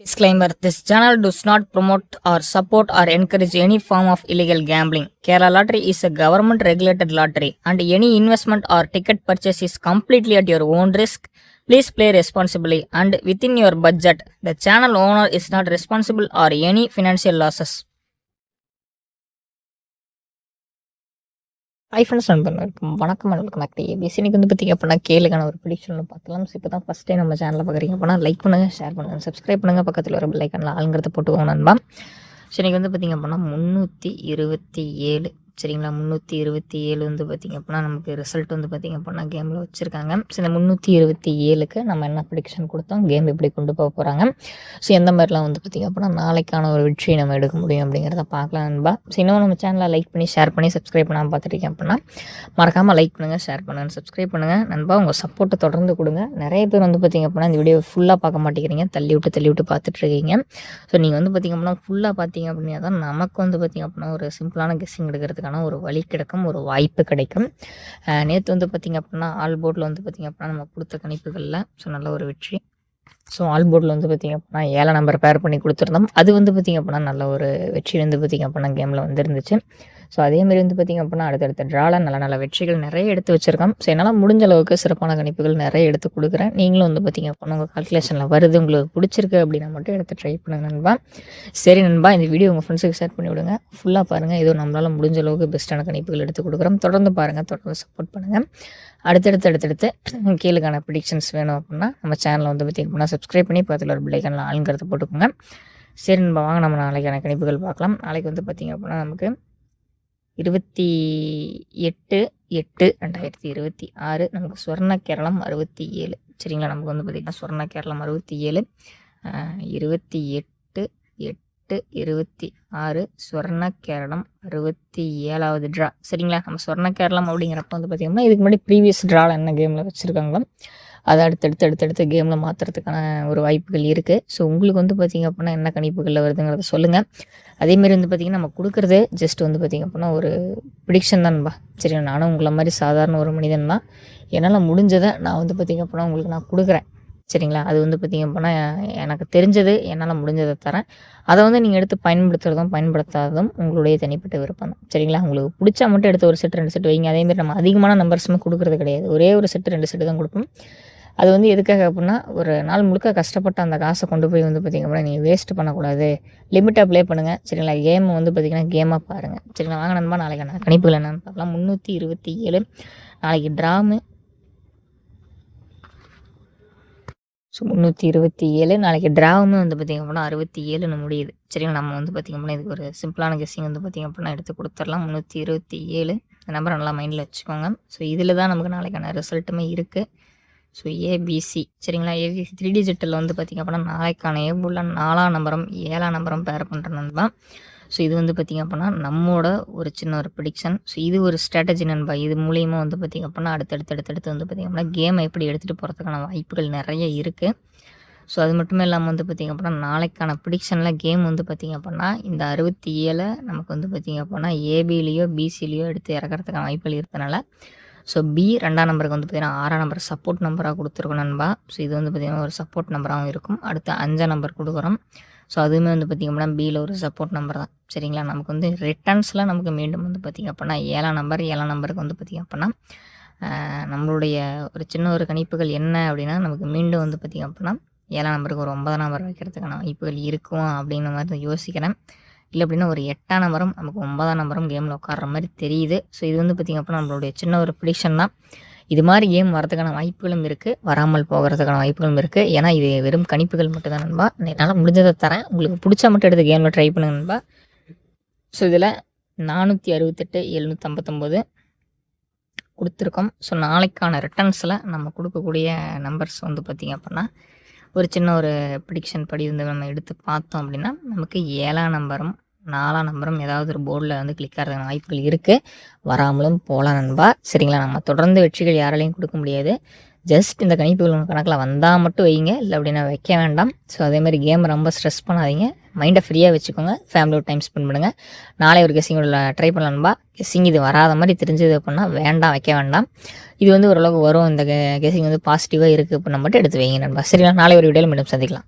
Disclaimer: This channel does not promote or support or encourage any form of illegal gambling. Kerala Lottery is a government regulated lottery and any investment or ticket purchase is completely at your own risk. Please play responsibly and within your budget. The channel owner is not responsible for any financial losses. Hi friends நண்பர்களுக்கும் வணக்கம் welcome back to ABC. இன்னைக்கு வந்து பார்த்திங்க அப்படின்னா கேளுக்கான ஒரு prediction பார்க்கலாம். So இப்போ தான் ஃபஸ்ட் டைம் நம்ம சேனலில் பார்க்குறீங்க அப்படின்னா லைக் பண்ணுங்கள், ஷேர் பண்ணுங்கள், சப்ஸ்கிரைப் பண்ணுங்கள், பக்கத்தில் ஒரு பெல் ஐக்கானில் ஆளுங்கிறத போட்டுக்கோங்க நண்பா. ஸோ இன்றைக்கி வந்து பார்த்திங்க அப்படின்னா 327 சரிங்களா, 327 வந்து பார்த்திங்க அப்படின்னா நமக்கு ரிசல்ட் வந்து பார்த்திங்க அப்படின்னா கேமில் வச்சுருக்காங்க. ஸோ இந்த 327க்கு நம்ம என்ன ப்ரெடிக்ஷன் கொடுத்தோம், கேம் எப்படி கொண்டு போக போகிறாங்க, ஸோ எந்த மாதிரிலாம் வந்து பார்த்திங்க அப்படின்னா நாளைக்கான ஒரு வெற்றியை நம்ம எடுக்க முடியும் அப்படிங்கிறத பார்க்கலாம் நண்பா. ஸோ இன்னும் நம்ம சேனலை லைக் பண்ணி ஷேர் பண்ணி சப்ஸ்கிரைப் பண்ணாமல் பார்த்துருக்கீங்க அப்படின்னா மறக்காமல் லைக் பண்ணுங்கள், ஷேர் பண்ணுங்கள், சப்ஸ்கிரைப் பண்ணுங்கள் நண்பா. உங்கள் சப்போர்ட்டை தொடர்ந்து கொடுங்க. நிறைய பேர் வந்து பார்த்திங்க அப்படின்னா இந்த வீடியோ ஃபுல்லாக பார்க்க மாட்டேங்கிறீங்க, தள்ளி விட்டு பார்த்துட்ருக்கீங்க. ஸோ நீங்கள் வந்து பார்த்திங்க அப்படின்னா ஃபுல்லாக பார்த்தீங்க அப்படின்னா தான் நமக்கு வந்து பார்த்திங்க அப்படின்னா ஒரு சிம்பிளான கெஸ்ஸிங் எடுக்கிறதுக்கு ஒரு வழி கிடைக்கும், ஒரு வாய்ப்பு கிடைக்கும். நேற்று வந்து பார்த்திங்க அப்படின்னா ஆல் போர்டில் வந்து பார்த்திங்க அப்படின்னா நம்ம கொடுத்த கணிப்புகளில் ஸோ நல்ல ஒரு வெற்றி. ஸோ ஆல் போர்டில் வந்து பார்த்திங்க அப்படின்னா 7 நம்பர் பேர் பண்ணி கொடுத்துருந்தோம். அது வந்து பார்த்திங்க அப்படின்னா நல்ல ஒரு வெற்றி வந்து பார்த்திங்க அப்படின்னா கேமில் வந்துருந்துச்சு. ஸோ அதேமாதிரி வந்து பார்த்திங்க அப்படின்னா அடுத்தடுத்த ட்ராவில் நல்ல வெற்றிகள் நிறைய எடுத்து வச்சுருக்கோம். ஸோ என்னால் முடிஞ்ச அளவுக்கு சிறப்பான கணிப்புகள் நிறைய எடுத்து கொடுக்குறேன். நீங்களும் வந்து பார்த்திங்க அப்படின்னா உங்கள் கால்குலேஷனில் வருது, உங்களுக்கு பிடிச்சிருக்கு அப்படின்னா மட்டும் எடுத்து ட்ரை பண்ணுங்க நண்பா. சரி நண்பா, இந்த வீடியோ உங்கள் ஃப்ரெண்ட்ஸுக்கு ஷேர் பண்ணி விடுங்க. ஃபுல்லாக பாருங்கள், ஏதோ நம்மளால் முடிஞ்ச அளவுக்கு பெஸ்ட்டான கணிப்புகள் எடுத்து கொடுக்குறோம். தொடர்ந்து பாருங்கள், தொடர்ந்து சப்போர்ட் பண்ணுங்கள். அடுத்தடுத்து கீழுக்கான ப்ரெடிக்ஷன்ஸ் வேணும் அப்படின்னா நம்ம சேனலை வந்து பார்த்திங்க அப்படின்னா சப்ஸ்கிரைப் பண்ணி பக்கத்தில் ஒரு பெல் ஐக்கானில் ஆளுங்கிறத போட்டுக்கோங்க. சரி நண்பா, வாங்க நம்ம நாளைக்கான கணிப்புகள் பார்க்கலாம். நாளைக்கு வந்து பார்த்திங்க அப்படின்னா நமக்கு 28/8/2026 நமக்கு சொர்ண கேரளம் 67 சரிங்களா. நமக்கு வந்து பார்த்திங்கன்னா சொர்ண கேரளம் 67, 28/8/26 சொர்ண கேரளம் 67வது ட்ரா சரிங்களா. நம்ம சொர்ண கேரளம் அப்படிங்கிறப்ப வந்து பார்த்திங்கன்னா இதுக்கு முன்னாடி ப்ரீவியஸ் ட்ராவில் என்ன கேமில் வச்சுருக்காங்களோ அதை அடுத்தடுத்து கேமில் மாற்றுறதுக்கான ஒரு வாய்ப்புகள் இருக்குது. ஸோ உங்களுக்கு வந்து பார்த்திங்க அப்படின்னா என்ன கணிப்புகளில் வருதுங்கிறத சொல்லுங்கள். அதேமாரி வந்து பார்த்திங்கன்னா நம்ம கொடுக்குறது ஜஸ்ட் வந்து பார்த்திங்க அப்படின்னா ஒரு ப்ரிடிக்ஷன் தான்பா. சரி, நானும் உங்களை மாதிரி சாதாரண ஒரு மனிதன் தான். என்னால் முடிஞ்சதை நான் வந்து பார்த்திங்க அப்படின்னா உங்களுக்கு நான் கொடுக்குறேன் சரிங்களா. அது வந்து பார்த்திங்க அப்படின்னா எனக்கு தெரிஞ்சது, என்னால் முடிஞ்சதை தரேன். அதை வந்து நீங்கள் எடுத்து பயன்படுத்துகிறதும் பயன்படுத்தாததும் உங்களுடைய தனிப்பட்ட விருப்பம் தான் சரிங்களா. உங்களுக்கு பிடிச்சா மட்டும் எடுத்து ஒரு செட் 2 செட் வைங்க. அதேமாதிரி நம்ம அதிகமான நம்பர்ஸுமே கொடுக்குறது கிடையாது, ஒரே ஒரு செட்டு 2 செட்டு தான் கொடுப்போம். அது வந்து எதுக்காக அப்படின்னா ஒரு நாள் முழுக்க கஷ்டப்பட்டு அந்த காசை கொண்டு போய் வந்து பார்த்திங்க அப்படின்னா நீங்கள் வேஸ்ட் பண்ணக்கூடாது, லிமிட்டாக ப்ளே பண்ணுங்கள் சரிங்களா. கேம் வந்து பார்த்திங்கன்னா கேமாக பாருங்கள் சரிங்களா. வாங்க நண்பா, நாளைக்கான கணிப்புகள் என்னென்னு பார்க்கலாம். 327 நாளைக்கு ட்ராமு. ஸோ 327 நாளைக்கு ட்ராவுமே வந்து பார்த்திங்க அப்படின்னா 67 முடியுது சரிங்களா. நம்ம வந்து பார்த்திங்க அப்படின்னா இதுக்கு ஒரு சிம்பிளான கெஸ்ஸிங் வந்து பார்த்திங்க அப்படின்னா எடுத்து கொடுத்துடலாம். 327 இந்த நம்பரை நல்லா மைண்டில் வச்சுக்கோங்க. ஸோ இதில் தான் நமக்கு நாளைக்கான ரிசல்ட்டுமே இருக்குது. ஸோ ஏபிசி சரிங்களா. ஏபிசி 3 டிஜிட்டில் வந்து பார்த்திங்க அப்படின்னா நாளைக்கான ஏபுள்ள 4ஆம் நம்பரும் 7ஆம் நம்பரும் பேர் பண்ணுற நண்பா. ஸோ இது வந்து பார்த்திங்க அப்படின்னா நம்மளோட ஒரு சின்ன ஒரு ப்ரெடிக்ஷன். ஸோ இது ஒரு ஸ்ட்ராட்டஜி நண்பா. இது மூலியமாக வந்து பார்த்திங்க அப்படின்னா அடுத்தடுத்து வந்து பார்த்திங்க அப்படின்னா கேமை எப்படி எடுத்துகிட்டு போகிறதுக்கான வாய்ப்புகள் நிறைய இருக்குது. ஸோ அது மட்டுமே இல்லாமல் வந்து பார்த்திங்க அப்படின்னா நாளைக்கான ப்ரெடிக்ஷனில் கேம் வந்து பார்த்திங்க அப்படின்னா இந்த 67 நமக்கு வந்து பார்த்திங்க அப்படின்னா ஏபிலேயோ பிசிலேயோ எடுத்து இறக்கிறதுக்கான வாய்ப்புகள் இருக்கிறதுனால ஸோ பி 2ஆம் நம்பருக்கு வந்து பார்த்திங்கன்னா 6ஆம் நம்பர் சப்போர்ட் நம்பராக கொடுத்துருக்கோம் நண்பா. ஸோ இது வந்து பார்த்திங்கன்னா ஒரு சப்போர்ட் நம்பராகவும் இருக்கும். அடுத்து 5ஆம் நம்பர் கொடுக்குறோம். ஸோ அதுவுமே வந்து பார்த்திங்க அப்படின்னா பியில் ஒரு சப்போர்ட் நம்பர் தான் சரிங்களா. நமக்கு வந்து ரிட்டர்ன்ஸில் நமக்கு மீண்டும் வந்து பார்த்திங்க அப்படின்னா 7ஆம் நம்பருக்கு வந்து பார்த்திங்க அப்படின்னா நம்மளுடைய ஒரு சின்ன ஒரு கணிப்புகள் என்ன அப்படின்னா நமக்கு மீண்டும் வந்து பார்த்திங்க அப்படின்னா 7ஆம் நம்பருக்கு ஒரு 9ஆம் நம்பர் வைக்கிறதுக்கான வாய்ப்புகள் இருக்கும் அப்படின்ற மாதிரி தான் யோசிக்கிறேன். இல்லை அப்படின்னா ஒரு 8ஆம் நம்பரும் நமக்கு 9ஆம் நம்பரும் கேமில் உட்கார்ற மாதிரி தெரியுது. ஸோ இது வந்து பார்த்திங்க அப்படின்னா நம்மளுடைய சின்ன ஒரு ப்ரெடிக்ஷன் தான். இது மாதிரி கேம் வரதுக்கான வாய்ப்புகளும் இருக்குது, வராமல் போகிறதுக்கான வாய்ப்புகளும் இருக்குது. ஏன்னா இது வெறும் கணிப்புகள் மட்டும் தான் நண்பா. என்னால் முடிஞ்சதை தரேன், உங்களுக்கு பிடிச்சா மட்டும் எடுத்து கேமில் ட்ரை பண்ணுங்க நண்பா. ஸோ இதில் 468 759 கொடுத்துருக்கோம். ஸோ நாளைக்கான ரிட்டர்ன்ஸில் நம்ம கொடுக்கக்கூடிய நம்பர்ஸ் வந்து பார்த்திங்க அப்படின்னா ஒரு சின்ன ஒரு ப்ரெடிக்ஷன் படி வந்து நம்ம எடுத்து பார்த்தோம் அப்படின்னா நமக்கு 7ஆம் நம்பரும் 4ஆம் நம்பரும் ஏதாவது ஒரு போர்டில் வந்து கிளிக் ஆகிறதுக்கான வாய்ப்புகள் இருக்குது, வராமலும் போகலாம் நண்பா சரிங்களா. நம்ம தொடர்ந்து வெற்றிகள் யாராலையும் கொடுக்க முடியாது. ஜஸ்ட் இந்த கணிப்புகள் உங்கள் கணக்கில் வந்தால் மட்டும் வைங்க, இல்லை அப்படின்னா வைக்க வேண்டாம். ஸோ அதேமாதிரி கேம் ரொம்ப ஸ்ட்ரெஸ் பண்ணாதீங்க, மைண்டை ஃப்ரீயாக வச்சுக்கோங்க, ஃபேமிலியோட டைம் ஸ்பெண்ட் பண்ணுங்கள். நாளை ஒரு கெஸ்ஸிங்கோட ட்ரை பண்ணலாம்பா. கெஸ்ஸிங் இது வராத மாதிரி தெரிஞ்சது அப்படின்னா வேண்டாம், வைக்க வேண்டாம். இது வந்து ஓரளவுக்கு வரும், இந்த கெஸ்ஸிங் வந்து பாசிட்டிவாக இருக்குது அப்படின்னா மட்டும் எடுத்து வைங்க நண்பா சரிங்களா. நாளை ஒரு வீடியோவில் மீண்டும் சந்திக்கலாம்.